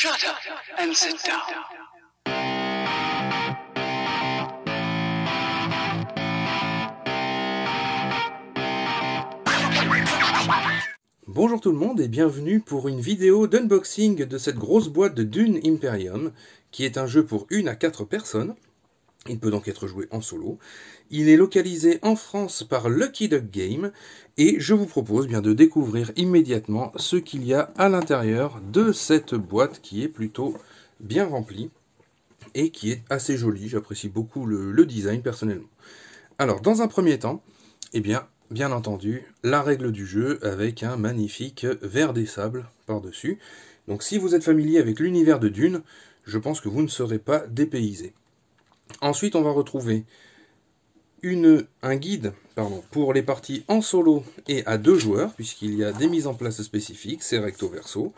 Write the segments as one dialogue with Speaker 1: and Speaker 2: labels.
Speaker 1: Shut up and sit down.
Speaker 2: Bonjour tout le monde et bienvenue pour une vidéo d'unboxing de cette grosse boîte de Dune Imperium, qui est un jeu pour 1 à 4 personnes. Il peut donc être joué en solo. Il est localisé en France par Lucky Duck Game et je vous propose bien de découvrir immédiatement ce qu'il y a à l'intérieur de cette boîte qui est plutôt bien remplie et qui est assez jolie. J'apprécie beaucoup le design personnellement. Alors dans un premier temps, bien entendu, la règle du jeu avec un magnifique verre des sables par-dessus. Donc si vous êtes familier avec l'univers de Dune, je pense que vous ne serez pas dépaysé. Ensuite, on va retrouver un guide pour les parties en solo et à 2 joueurs, puisqu'il y a des mises en place spécifiques, c'est recto verso.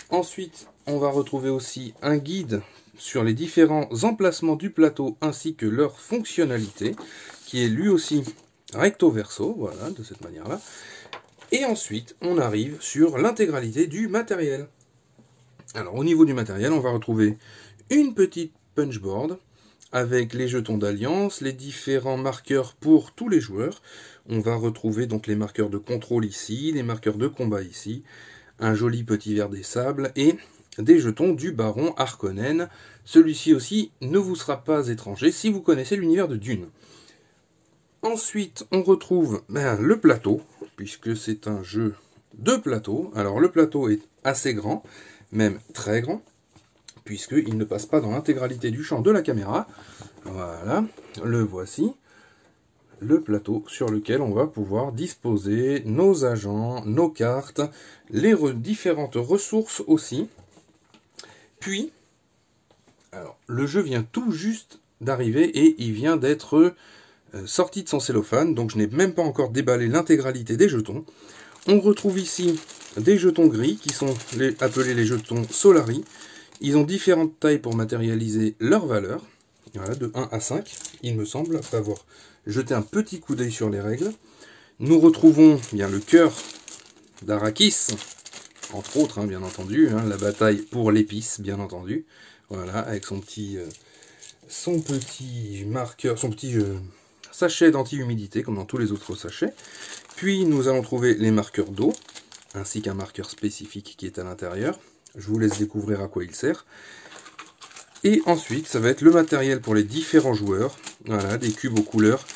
Speaker 2: Ensuite, on va retrouver aussi un guide sur les différents emplacements du plateau ainsi que leur fonctionnalité, qui est lui aussi recto verso, voilà, de cette manière-là. Et ensuite, on arrive sur l'intégralité du matériel. Alors, au niveau du matériel, on va retrouver une petite punchboard avec les jetons d'alliance, les différents marqueurs pour tous les joueurs. On va retrouver donc les marqueurs de contrôle ici, les marqueurs de combat ici, un joli petit verre des sables et des jetons du baron Harkonnen. Celui-ci aussi ne vous sera pas étranger si vous connaissez l'univers de Dune. Ensuite, on retrouve le plateau, puisque c'est un jeu de plateau. Alors le plateau est assez grand, même très grand, puisqu'il ne passe pas dans l'intégralité du champ de la caméra. Voilà, le voici, le plateau sur lequel on va pouvoir disposer nos agents, nos cartes, les différentes ressources aussi. Puis, alors, le jeu vient tout juste d'arriver et il vient d'être sorti de son cellophane, donc je n'ai même pas encore déballé l'intégralité des jetons. On retrouve ici des jetons gris qui sont appelés les jetons Solari. Ils ont différentes tailles pour matérialiser leur valeur. Voilà, de 1 à 5, il me semble, après avoir jeté un petit coup d'œil sur les règles. Nous retrouvons bien le cœur d'Arrakis, entre autres, bien entendu, la bataille pour l'épice, bien entendu. Voilà, avec son petit marqueur, son petit sachet d'anti-humidité, comme dans tous les autres sachets. Puis nous allons trouver les marqueurs d'eau, ainsi qu'un marqueur spécifique qui est à l'intérieur. Je vous laisse découvrir à quoi il sert. Et ensuite, ça va être le matériel pour les différents joueurs. Voilà, des cubes aux couleurs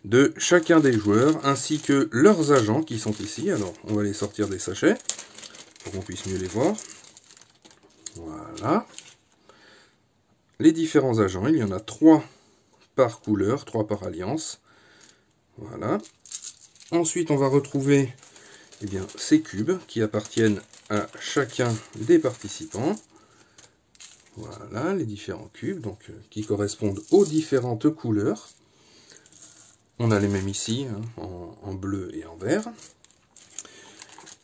Speaker 2: de chacun des joueurs, ainsi que leurs agents qui sont ici. Alors, on va les sortir des sachets, pour qu'on puisse mieux les voir. Voilà. Les différents agents, il y en a 3 par couleur, 3 par alliance. Voilà. Ensuite, on va retrouver ces cubes qui appartiennent à chacun des participants. Voilà, les différents cubes donc, qui correspondent aux différentes couleurs. On a les mêmes ici, en bleu et en vert.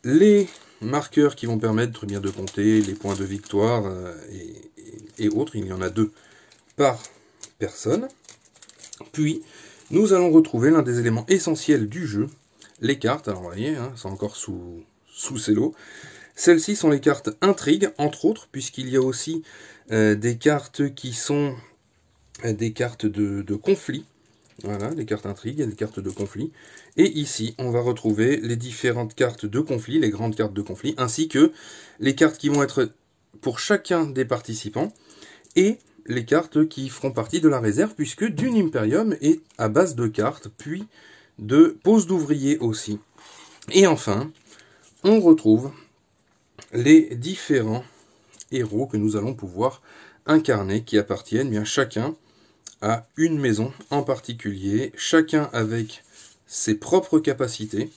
Speaker 2: Les marqueurs qui vont permettre bien de compter les points de victoire et autres. Il y en a 2 par personne. Puis, nous allons retrouver l'un des éléments essentiels du jeu, les cartes. Alors, vous voyez, c'est encore sous cello. Celles-ci sont les cartes intrigue, entre autres, puisqu'il y a aussi des cartes qui sont des cartes de conflit. Voilà, les cartes intrigue et les cartes de conflit. Et ici, on va retrouver les différentes cartes de conflit, les grandes cartes de conflit, ainsi que les cartes qui vont être pour chacun des participants, et les cartes qui feront partie de la réserve, puisque Dune Imperium est à base de cartes, puis de poses d'ouvriers aussi. Et enfin, on retrouve les différents héros que nous allons pouvoir incarner, qui appartiennent bien chacun à une maison en particulier, chacun avec ses propres capacités.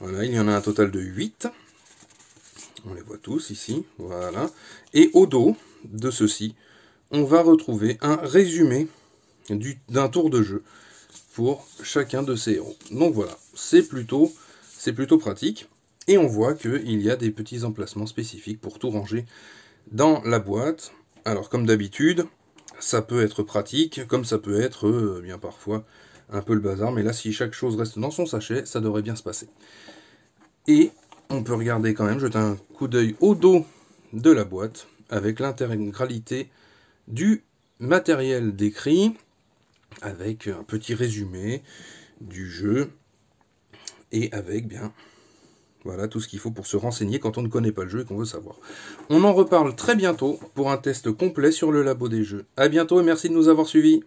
Speaker 2: Voilà, il y en a un total de 8. On les voit tous ici, voilà. Et au dos de ceux-ci, on va retrouver un résumé d'un tour de jeu pour chacun de ces héros. Donc voilà, c'est plutôt pratique. Et on voit qu'il y a des petits emplacements spécifiques pour tout ranger dans la boîte. Alors comme d'habitude, ça peut être pratique, comme ça peut être bien parfois un peu le bazar. Mais là, si chaque chose reste dans son sachet, ça devrait bien se passer. Et on peut regarder quand même, jeter un coup d'œil au dos de la boîte. avec l'intégralité du matériel décrit, avec un petit résumé du jeu, et avec bien voilà tout ce qu'il faut pour se renseigner quand on ne connaît pas le jeu et qu'on veut savoir. On en reparle très bientôt pour un test complet sur le labo des jeux. A bientôt et merci de nous avoir suivis.